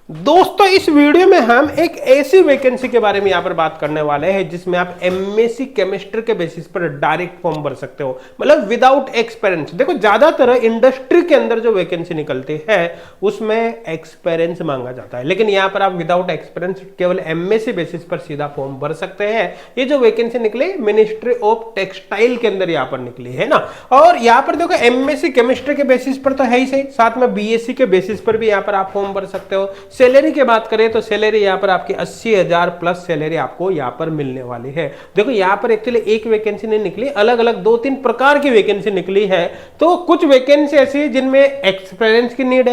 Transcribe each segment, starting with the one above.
दोस्तों इस वीडियो में हम एक ऐसी वैकेंसी के बारे में यहां पर बात करने वाले हैं जिसमें आप एमएससी केमिस्ट्री के बेसिस पर डायरेक्ट फॉर्म भर सकते हो, मतलब विदाउट एक्सपीरियंस। देखो ज्यादातर इंडस्ट्री के अंदर जो वैकेंसी निकलती है उसमें एक्सपीरियंस मांगा जाता है, लेकिन यहां पर आप विदाउट एक्सपीरियंस केवल एमएससी बेसिस पर सीधा फॉर्म भर सकते हैं। ये जो वैकेंसी निकली मिनिस्ट्री ऑफ टेक्सटाइल के अंदर यहां पर निकली है ना। और यहां पर देखो एमएससी केमिस्ट्री के बेसिस पर तो है ही सही, साथ में बीएससी के बेसिस पर भी यहां पर आप फॉर्म भर सकते हो। सैलरी की बात करें तो सैलरी यहां पर आपकी 80,000 प्लस सैलरी आपको यहां पर मिलने वाली है। देखो यहां पर एक्चुअली एक वैकेंसी नहीं निकली, अलग अलग 2-3 प्रकार की वैकेंसी निकली है। तो कुछ वैकेंसी ऐसी है जिनमें एक्सपीरियंस की नीड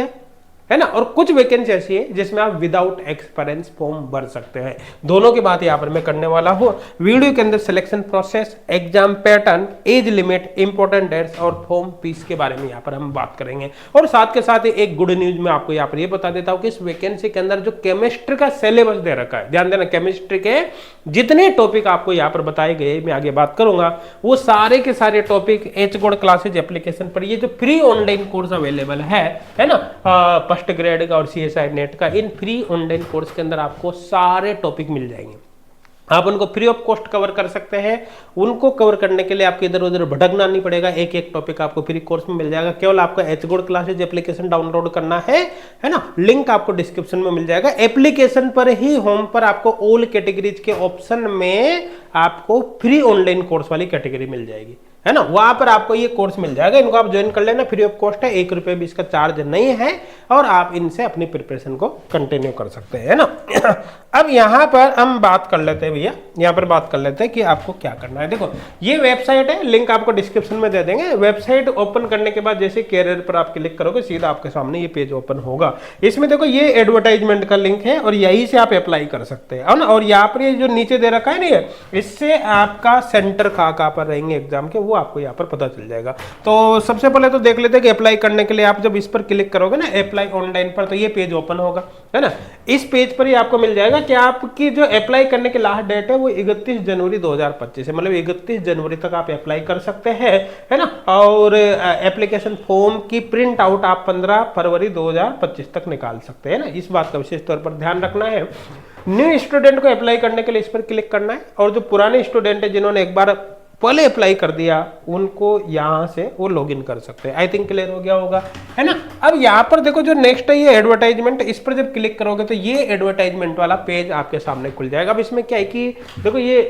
है ना, और कुछ वैकेंसी ऐसी है जिसमें आप विदाउट एक्सपीरियंस फॉर्म भर सकते हैं। दोनों की बात यहां पर मैं करने वाला हूं। वीडियो के अंदर selection process, exam pattern, age limit, important dates और फॉर्म फीस के बारे में यहां पर हम बात करेंगे। और साथ के साथ एक गुड न्यूज मैं आपको यहां पर ये बता देता हूं कि इस वैकेंसी के अंदर जो केमिस्ट्री का सिलेबस दे रखा है, ध्यान देना, केमिस्ट्री के जितने टॉपिक आपको यहां पर बताए गए मैं आगे बात करूंगा वो सारे के सारे topic H gold classes application पर ये जो फ्री ऑनलाइन कोर्स अवेलेबल है ना, फर्स्ट ग्रेड का और सीएसआई नेट का, इन फ्री ऑनलाइन कोर्स के अंदर आपको सारे टॉपिक मिल जाएंगे। आप उनको फ्री ऑफ कॉस्ट कवर कर सकते हैं। उनको कवर करने के लिए आपको इधर उधर भटकना नहीं पड़ेगा, एक एक टॉपिक आपको फ्री कोर्स में मिल जाएगा। केवल आपको H gold classes application download करना है ना, लिंक आपको डिस्क्रिप्शन में मिल जाएगा। एप्लीकेशन पर ही होम पर आपको ऑल कैटेगरीज के ऑप्शन में आपको फ्री ऑनलाइन कोर्स वाली कैटेगरी मिल जाएगी, है ना, वहां पर आपको ये कोर्स मिल जाएगा। इनको आप ज्वाइन कर लेना, फ्री ऑफ कॉस्ट है, 1 रुपये भी इसका चार्ज नहीं है, और आप इनसे अपनी प्रिपरेशन को कंटिन्यू कर सकते हैं, है ना। अब यहां पर हम बात कर लेते हैं भैया, यहां पर बात कर लेते हैं कि आपको क्या करना है। देखो ये वेबसाइट है, लिंक आपको डिस्क्रिप्शन में दे देंगे। वेबसाइट ओपन करने के बाद जैसे कैरियर पर आप क्लिक करोगे सीधा आपके सामने ये पेज ओपन होगा। इसमें देखो ये एडवर्टाइजमेंट का लिंक है और यहीं से आप अप्लाई कर सकते हैं, ना। और यहाँ पर ये जो नीचे दे रखा है ना, इससे आपका सेंटर कहाँ पर रहेंगे एग्जाम के वो आपको यहाँ पर पता चल जाएगा। तो सबसे पहले तो देख लेते हैं कि अप्लाई करने के लिए आप जब इस पर क्लिक करोगे ना, अप्लाई ऑनलाइन पर, तो ये पेज ओपन होगा, है ना। इस पेज पर ही आपको मिल जाएगा कि आपकी जो अप्लाई करने की लास्ट डेट है वो 31 जनवरी 2025 है, मतलब 31 जनवरी तक आप अप्लाई कर सकते हैं, है ना। और एप्लीकेशन फॉर्म की प्रिंट आउट आप 15 फरवरी 2025 तक निकाल सकते हैं ना। इस बात का विशेष तौर पर ध्यान रखना है। न्यू स्टूडेंट को अप्लाई करने के लिए इस पर क्लिक करना है, और जो पुराने स्टूडेंट है जिन्होंने एक बार पहले अप्लाई कर दिया उनको यहां से वो लॉगिन कर सकते हैं। आई थिंक क्लियर हो गया होगा, है ना। अब यहाँ पर देखो जो नेक्स्ट है ये एडवर्टाइजमेंट, इस पर जब क्लिक करोगे तो ये एडवर्टाइजमेंट वाला पेज आपके सामने खुल जाएगा। अब इसमें क्या है कि देखो ये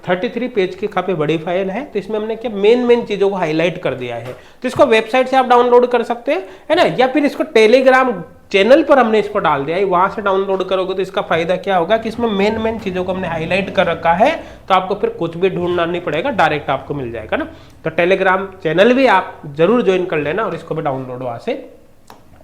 33 पेज की काफी बड़ी फाइल है, तो इसमें हमने क्या मेन चीजों को हाईलाइट कर दिया है। तो इसको वेबसाइट से आप डाउनलोड कर सकते हैं, है ना, या फिर इसको टेलीग्राम चैनल पर हमने इसको डाल दिया है, वहां से डाउनलोड करोगे तो इसका फायदा क्या होगा कि इसमें मेन चीजों को हमने हाईलाइट कर रखा है, तो आपको फिर कुछ भी ढूंढना नहीं पड़ेगा, डायरेक्ट आपको मिल जाएगा ना। तो टेलीग्राम चैनल भी आप जरूर ज्वाइन कर लेना और इसको भी डाउनलोड वहां से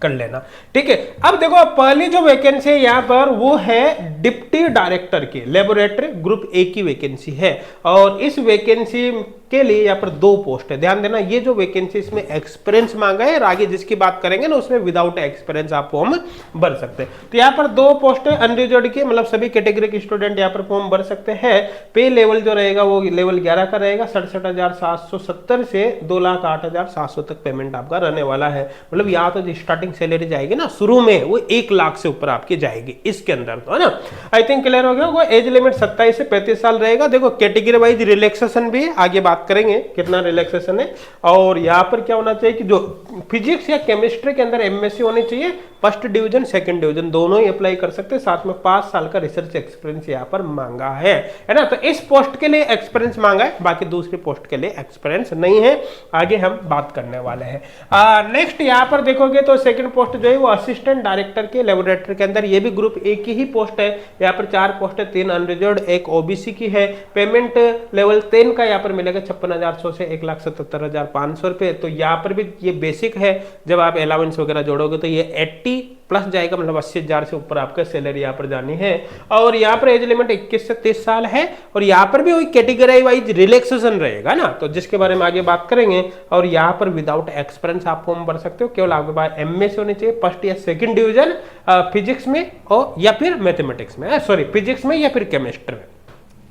कर लेना, ठीक है। अब देखो पहली जो वैकेंसी है यहाँ पर वो है डिप्टी डायरेक्टर की, लेबोरेटरी ग्रुप ए की वैकेंसी है, और इस वैकेंसी के लिए यहाँ पर 2 पोस्ट है। ध्यान देना, ये जो वैकेंसी इसमें एक्सपीरियंस मांगा है, और आगे जिसकी बात करेंगे ना उसमें विदाउट एक्सपीरियंस आप फॉर्म भर सकते हैं। तो यहाँ पर 2 पोस्ट है अनरिजर्व्ड की, मतलब सभी कैटेगरी के स्टूडेंट यहाँ पर फॉर्म भर सकते हैं। पे लेवल जो रहेगा वो लेवल 11 का रहेगा, 67,770 से 2,08,700 तक पेमेंट आपका रहने वाला है। मतलब यहाँ तो स्टार्टिंग सैलरी जाएगी ना शुरू में वो 1 लाख से ऊपर आपकी जाएगी इसके अंदर, तो है ना। आई थिंक क्लियर हो गया होगा। एज लिमिट 27 से 35 साल रहेगा। देखो कैटेगरी वाइज रिलैक्सेशन भी आगे बात करेंगे कितना रिलैक्सेशन है। और यहाँ पर क्या होना चाहिए कि जो फिजिक्स या केमिस्ट्री के अंदर एमएससी होनी चाहिए, फर्स्ट डिवीजन सेकंड डिवीजन दोनों ही अप्लाई कर सकते हैं। साथ में 5 साल का रिसर्च एक्सपीरियंस यहाँ पर मांगा है ना। तो इस पोस्ट के लिए एक्सपीरियंस मांगा है, बाकी दूसरी पोस्ट के लिए एक्सपीरियंस नहीं है। आगे हम बात करने वाले हैं। नेक्स्ट यहाँ पर देखोगे तो सेकंड पोस्ट जो है वो असिस्टेंट डायरेक्टर के लेबोरेटरी के अंदर, ये भी ग्रुप ए की ही पोस्ट है। यहाँ पर 4 पोस्ट है, 3 अनरिजर्व्ड, 1 ओबीसी की है। पेमेंट लेवल 10 का यहाँ पर मिलेगा 56,100 से 1,77,500 रुपए। तो यहाँ पर भी ये बेसिक है, जब आप अलाउंस वगैरह जोड़ोगे तो ये 80 प्लस जाएगा, मतलब 80,000 से ऊपर आपका सैलरी यहाँ पर जानी है। और यहाँ पर एज लिमिट 21 से 30 साल है, और यहाँ पर भी वही कैटेगरी वाइज रिलैक्सेशन रहेगा ना, तो जिसके बारे में आगे बात करेंगे। और यहाँ पर विदाउट एक्सपीरियंस आप फॉर्म भर सकते हो, केवल आपके पास एमएससी होनी चाहिए, फर्स्ट या सेकंड डिवीजन फिजिक्स में और या फिर मैथमेटिक्स में, सॉरी फिजिक्स में या फिर केमिस्ट्री में।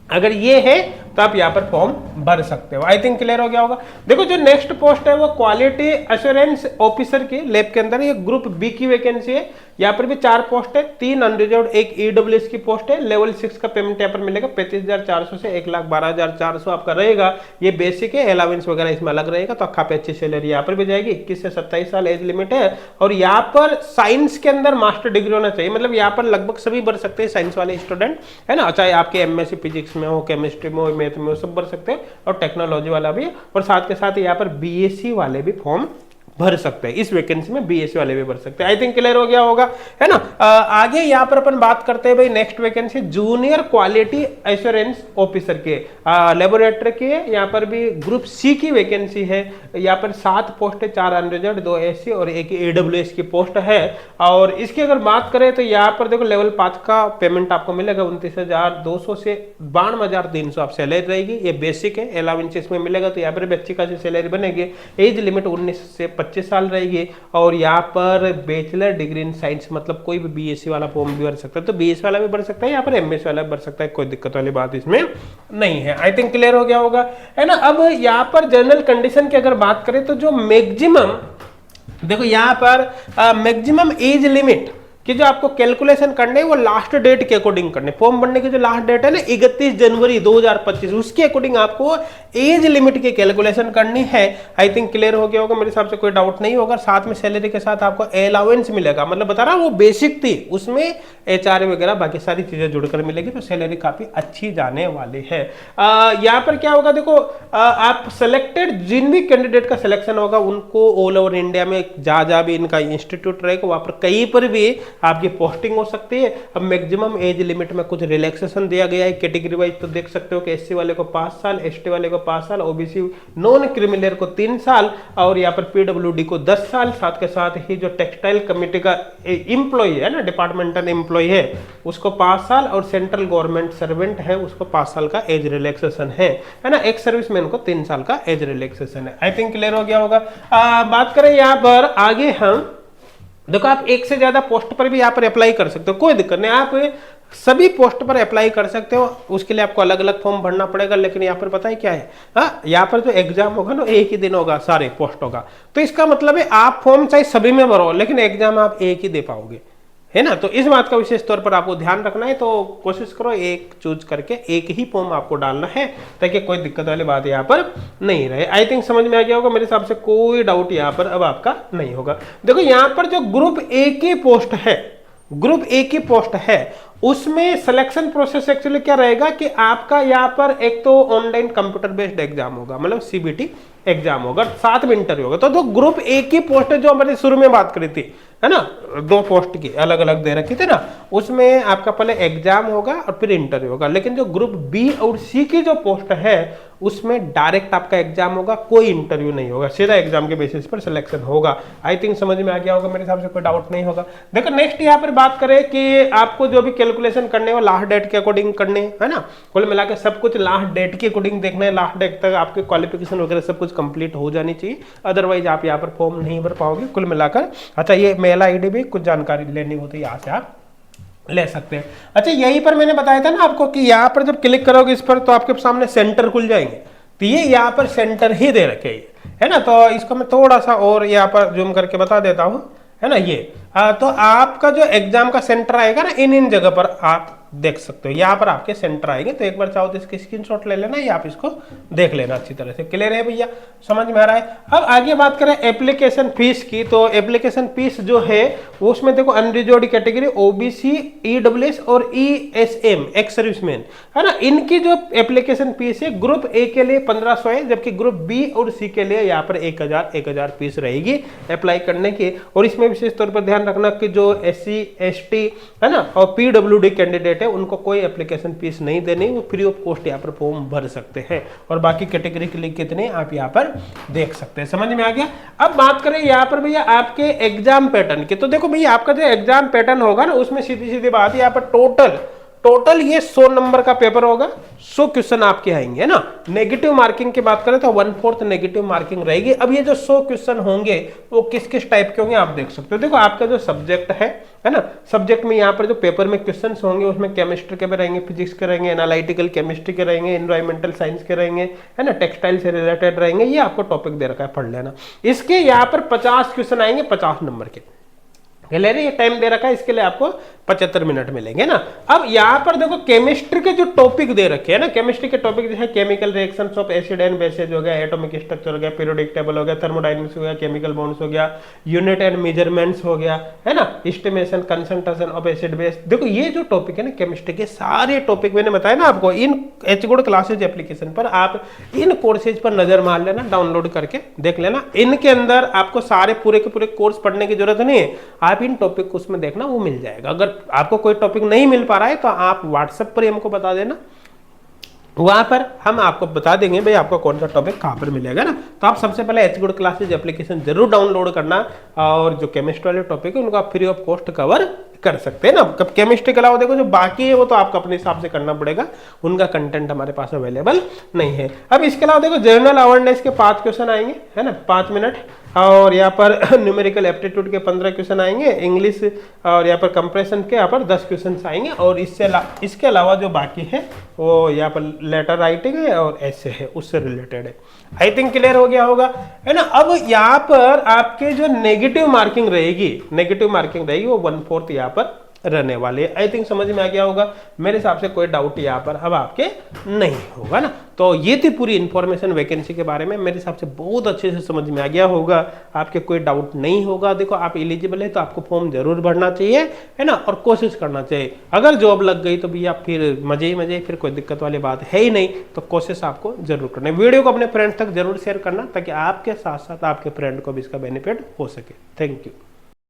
अगर ये है तो आप यहाँ पर फॉर्म भर सकते हो। आई थिंक क्लियर हो गया होगा। देखो जो नेक्स्ट पोस्ट है वो क्वालिटी एश्योरेंस ऑफिसर की लैब के अंदर, ये ग्रुप बी की वैकेंसी है। यहाँ पर भी 4 पोस्ट है, 3 अनरिजर्व्ड, 1 ईडब्ल्यूएस की पोस्ट है। लेवल 6 का पेमेंट यहाँ पर मिलेगा 35,400 से 1,12,400 आपका रहेगा। ये बेसिक है, अलावेंस वगैरह इसमें अलग रहेगा, तो काफी अच्छी सैलरी यहाँ पर भी जाएगी। 21 से 27 साल एज लिमिट है। और यहाँ पर साइंस के अंदर मास्टर डिग्री होना चाहिए, मतलब यहाँ पर लगभग सभी भर सकते हैं साइंस वाले स्टूडेंट, है ना, चाहे आपके एमएससी फिजिक्स में हो, केमिस्ट्री में हो, मैथ में हो, सब भर सकते हैं, और टेक्नोलॉजी वाला भी। और साथ के साथ यहाँ पर बीएससी वाले भी फॉर्म भर सकते हैं, इस वैकेंसी में बीएससी वाले भी भर सकते हैं। आई थिंक क्लियर हो गया होगा, है ना। आगे यहाँ पर अपन बात करते हैं भाई next vacancy junior quality assurance officer के, लेबोरेटरी के। यहाँ पर भी ग्रुप सी की वैकेंसी है। यहाँ पर 7 पोस्ट है, 4 अनरिजर्व्ड, 2 एससी और 1 ईडब्ल्यूएस की पोस्ट है। और इसकी अगर बात करें तो यहाँ पर देखो लेवल 5 का पेमेंट आपको मिलेगा 29,200 से 52,300 आप सैलरी रहेगी। ये बेसिक है, अलावेंस इसमें मिलेगा, तो यहाँ पर भी अच्छी खासी सैलरी बनेगी। एज लिमिट 19 से 25 साल रहेगी। और यहाँ पर बैचलर डिग्री इन साइंस, मतलब कोई भी बीएससी वाला फॉर्म भी भर सकता है, तो बीएससी वाला भी भर सकता है, यहाँ पर एमएससी वाला भी भर सकता है, कोई दिक्कत वाली बात इसमें नहीं है। आई थिंक क्लियर हो गया होगा, है ना। अब यहाँ पर जनरल कंडीशन की अगर बात करें तो जो मैक्सिमम, देखो यहाँ पर मैक्सिमम एज लिमिट कि जो आपको कैलकुलेशन करने है वो लास्ट डेट के अकॉर्डिंग करने, फॉर्म भरने की जो लास्ट डेट है ना 31 जनवरी 2025, उसके अकॉर्डिंग आपको एज लिमिट की कैलकुलेशन करनी है। आई थिंक क्लियर हो गया होगा, मेरे हिसाब से कोई डाउट नहीं होगा। साथ में सैलरी के साथ आपको अलाउंस मिलेगा, मतलब बता रहा हूँ वो बेसिक थी, उसमें एचआरए वगैरह बाकी सारी चीजें जुड़कर मिलेगी, तो सैलरी काफी अच्छी जाने वाली है। यहाँ पर क्या होगा, देखो आप सिलेक्टेड जिन भी कैंडिडेट का सिलेक्शन होगा उनको ऑल ओवर इंडिया में जहाँ भी इनका इंस्टीट्यूट रहेगा वहां पर कहीं पर भी आपकी पोस्टिंग हो सकती है। अब मैक्सिमम एज लिमिट में कुछ रिलैक्सेशन दिया गया है कैटेगरी वाइज, तो देख सकते हो कि एससी वाले को 5 साल, एसटी वाले को 5 साल, ओबीसी नॉन क्रिमिनल को 3 साल, और यहाँ पर पीडब्ल्यूडी को 10 साल। साथ के साथ ही जो टेक्सटाइल कमिटी का एम्प्लॉय है ना, डिपार्टमेंटल एम्प्लॉय है, उसको 5 साल, और सेंट्रल गवर्नमेंट सर्वेंट है उसको 5 साल का एज रिलैक्सेशन है ना। एक्स सर्विसमैन को 3 साल का एज रिलैक्सेशन है। आई थिंक क्लियर हो गया होगा। बात करें यहाँ पर आगे, हम देखो आप एक से ज्यादा पोस्ट पर भी यहाँ पर अप्लाई कर सकते हो, कोई दिक्कत नहीं, आप सभी पोस्ट पर अप्लाई कर सकते हो। उसके लिए आपको अलग अलग फॉर्म भरना पड़ेगा, लेकिन यहाँ पर पता है क्या है, हाँ यहाँ पर जो एग्जाम होगा ना एक ही दिन होगा सारे पोस्टों का, तो इसका मतलब है आप फॉर्म चाहे सभी में भरो लेकिन एग्जाम आप एक ही दे पाओगे, है ना। तो इस बात का विशेष तौर पर आपको ध्यान रखना है, तो कोशिश करो एक चूज करके एक ही फॉर्म आपको डालना है, ताकि कोई दिक्कत वाली बात यहाँ पर नहीं रहे। आई थिंक समझ में आ गया होगा, मेरे हिसाब से कोई डाउट यहाँ पर अब आपका नहीं होगा। देखो यहाँ पर जो ग्रुप ए की पोस्ट है, ग्रुप ए की पोस्ट है, उसमें सिलेक्शन प्रोसेस एक्चुअली क्या रहेगा कि आपका यहाँ पर एक तो ऑनलाइन कंप्यूटर बेस्ड एग्जाम होगा, मतलब सीबीटी एग्जाम होगा, साथ में इंटरव्यू होगा। तो जो ग्रुप ए की पोस्ट है जो हमारे शुरू में बात करी थी, है ना, 2 पोस्ट की अलग अलग दे रखी थी ना, उसमें आपका पहले एग्जाम होगा और फिर इंटरव्यू होगा। लेकिन जो ग्रुप बी और सी की जो पोस्ट है उसमें डायरेक्ट आपका एग्जाम होगा, कोई इंटरव्यू नहीं होगा, सीधा एग्जाम के बेसिस पर सिलेक्शन होगा। आई थिंक समझ में आ गया होगा, मेरे हिसाब से कोई डाउट नहीं होगा। देखो नेक्स्ट यहाँ पर बात करें कि आपको जो भी कैलकुलेशन करने वो लास्ट डेट के अकॉर्डिंग करने, है ना, कुल मिला के सब कुछ लास्ट डेट के अकॉर्डिंग देखना है। लास्ट डेट तक आपके क्वालिफिकेशन वगैरह सब कुछ कंप्लीट हो जानी चाहिए, अदरवाइज आप यहाँ पर फॉर्म नहीं भर पाओगे कुल मिलाकर। अच्छा, ये मेल आईडी भी कुछ जानकारी लेनी होती है यहाँ से आप ले सकते हैं। अच्छा, यहीं पर मैंने बताया था ना आपको कि यहाँ पर जब क्लिक करोगे इस पर तो आपके सामने सेंटर खुल जाएंगे, तो ये यहाँ पर सेंटर ही दे रखे है ना। तो इसको मैं थोड़ा सा और यहाँ पर जूम करके बता देता हूँ, है ना। ये तो आपका जो एग्जाम का सेंटर आएगा ना, इन जगह पर आप देख सकते हो, यहाँ पर आपके सेंटर आएंगे। तो एक बार चाहो तो इसकी स्क्रीनशॉट ले लेना या आप इसको देख लेना अच्छी तरह से। क्लियर है भैया, समझ में आ रहा है। अब आगे बात करें एप्लीकेशन फीस की, तो एप्लीकेशन फीस जो है वो उसमें देखो अनरिजर्व्ड कैटेगरी ओबीसी, ईडब्ल्यूएस और ईएसएम एक्स सर्विसमैन, है ना, इनकी जो एप्लीकेशन फीस है ग्रुप ए के लिए 1500 है, जबकि ग्रुप बी और सी के लिए यहाँ पर 1000 फीस रहेगी अप्लाई करने की। और इसमें विशेष तौर पर ध्यान रखना कि जो एससी एसटी है ना और पीडब्ल्यूडी कैंडिडेट है उनको कोई एप्लीकेशन फीस नहीं देनी, वो फ्री ऑफ कॉस्ट यहाँ पर फॉर्म भर सकते हैं। और बाकी कैटेगरी के लिए कितने आप यहाँ पर देख सकते हैं। समझ में आ गया। अब बात करें यहाँ पर भैया आपके एग्जाम पैटर्न की, तो देखो भैया आपका जो एग्जाम पैटर्न होगा ना उसमें सीधी सीधी बात है, यहाँ पर टोटल ये 100 नंबर का पेपर होगा, 100 क्वेश्चन आपके आएंगे, है ना। नेगेटिव मार्किंग की बात करें तो 1/4 नेगेटिव मार्किंग रहेगी। अब ये जो 100 क्वेश्चन होंगे वो किस किस टाइप के होंगे आप देख सकते हो। देखो आपका जो सब्जेक्ट है है ना। सब्जेक्ट में यहाँ पर जो पेपर में क्वेश्चंस होंगे उसमें केमिस्ट्री के भी रहेंगे, फिजिक्स के रहेंगे, एनालिटिकल केमिस्ट्री के रहेंगे, एनवायरमेंटल साइंस के रहेंगे, है ना, टेक्सटाइल से रिलेटेड रहेंगे। ये आपको टॉपिक दे रखा है, पढ़ लेना। इसके यहाँ पर 50 क्वेश्चन आएंगे 50 नंबर के। ये टाइम दे रखा है, इसके लिए आपको 75 मिनट मिलेंगे ना। अब यहाँ पर देखो केमिस्ट्री के जो टॉपिक दे रखे हैं ना, केमिस्ट्री के टॉपिक जैसे chemical reactions of acid and bases हो गया, एटॉमिक स्ट्रक्चर हो गया, पीरियोडिक टेबल हो गया, थर्मोडायनेमिक्स हो गया, केमिकल बॉन्ड्स हो गया, यूनिट एंड मेजरमेंट्स हो गया, है ना, estimation concentration of acid base. देखो ये जो टॉपिक है ना केमिस्ट्री के, सारे टॉपिक मैंने बताया ना आपको, इन एचगुड क्लासेज एप्लीकेशन पर आप इन कोर्सेज पर नजर मार लेना, डाउनलोड करके देख लेना। इनके अंदर आपको सारे पूरे के पूरे कोर्स पढ़ने की जरूरत नहीं है, आप इन टॉपिक को उसमें देखना, वो मिल जाएगा। अगर आपको कोई टॉपिक नहीं मिल पा रहा है तो आप व्हाट्सएप पर हमको बता देना, वहां पर हम आपको बता देंगे भाई आपको कौन सा टॉपिक कहां पर मिलेगा ना। तो आप सबसे पहले एचगुड क्लासेज एप्लीकेशन जरूर डाउनलोड करना, और जो केमिस्ट्री वाले टॉपिक है उनको आप फ्री ऑफ कॉस्ट कवर कर सकते हैं ना। कब केमिस्ट्री के अलावा देखो जो बाकी है वो तो आपको अपने हिसाब से करना पड़ेगा, उनका कंटेंट हमारे पास अवेलेबल नहीं है। अब इसके अलावा देखो जनरल अवेयरनेस के 5 क्वेश्चन आएंगे, है ना, 5 मिनट, और यहाँ पर न्यूमेरिकल एप्टीट्यूड के 15 क्वेश्चन आएंगे, इंग्लिश और यहाँ पर कंप्रेशन के यहाँ पर 10 क्वेश्चन आएंगे, और इसके अलावा जो बाकी है वो यहाँ पर लेटर राइटिंग है और ऐसे है, उससे रिलेटेड है। आई थिंक क्लियर हो गया होगा, है ना। अब यहाँ पर आपके जो नेगेटिव मार्किंग रहेगी वो 1/4 यहाँ पर रहने वाले। आई थिंक समझ में आ गया होगा, मेरे हिसाब से कोई डाउट यहाँ पर अब आपके नहीं होगा ना। तो ये थी पूरी इंफॉर्मेशन वैकेंसी के बारे में, मेरे हिसाब से बहुत अच्छे से समझ में आ गया होगा, आपके कोई डाउट नहीं होगा। देखो आप एलिजिबल है तो आपको फॉर्म जरूर भरना चाहिए, है ना, और कोशिश करना चाहिए। अगर जॉब लग गई तो भैया फिर मजे ही मजे, फिर कोई दिक्कत वाली बात है ही नहीं। तो कोशिश आपको जरूर करना है। वीडियो को अपने फ्रेंड्स तक जरूर शेयर करना ताकि आपके साथ साथ आपके फ्रेंड को भी इसका बेनिफिट हो सके। Thank you.